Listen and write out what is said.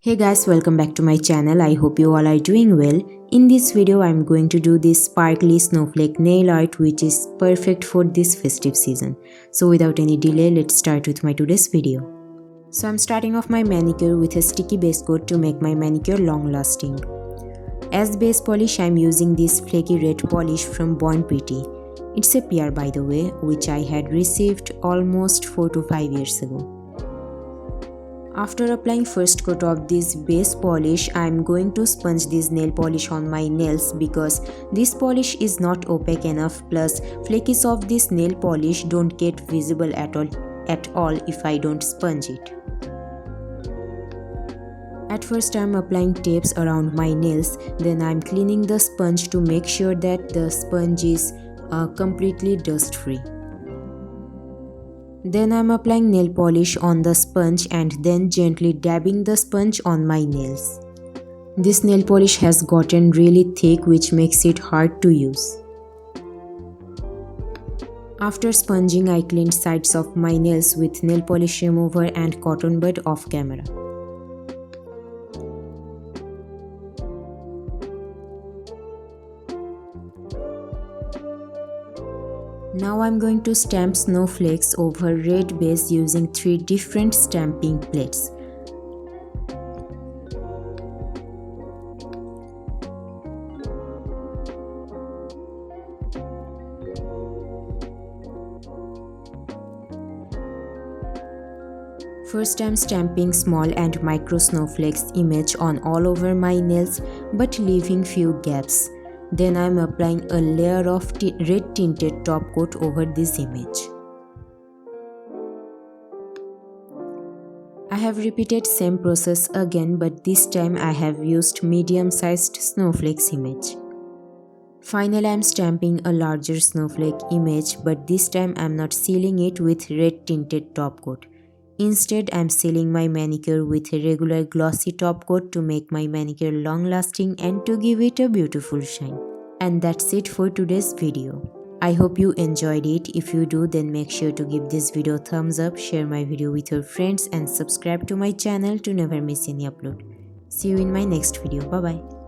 Hey guys, welcome back to my channel. I hope you all are doing well. In this video, I'm going to do this sparkly snowflake nail art which is perfect for this festive season. So without any delay, let's start with my today's video. So I'm starting off my manicure with a sticky base coat to make my manicure long lasting. As base polish, I'm using this flaky red polish from Born Pretty. It's a PR by the way, which I had received almost 4 to 5 years ago. After applying first coat of this base polish, I am going to sponge this nail polish on my nails because this polish is not opaque enough, plus flakes of this nail polish don't get visible at all if I don't sponge it. At first I am applying tapes around my nails, then I am cleaning the sponge to make sure that the sponge is completely dust free. Then I am applying nail polish on the sponge and then gently dabbing the sponge on my nails. This nail polish has gotten really thick, which makes it hard to use. After sponging, I cleaned sides of my nails with nail polish remover and cotton bud off camera. Now I'm going to stamp snowflakes over red base using 3 different stamping plates. First I'm stamping small and micro snowflakes image on all over my nails but leaving few gaps. Then I am applying a layer of red tinted top coat over this image. I have repeated same process again, but this time I have used medium sized snowflakes image. Finally I am stamping a larger snowflake image, but this time I am not sealing it with red tinted top coat. Instead, I am sealing my manicure with a regular glossy top coat to make my manicure long lasting and to give it a beautiful shine. And that's it for today's video. I hope you enjoyed it. If you do, then make sure to give this video a thumbs up, share my video with your friends and subscribe to my channel to never miss any upload. See you in my next video. Bye bye.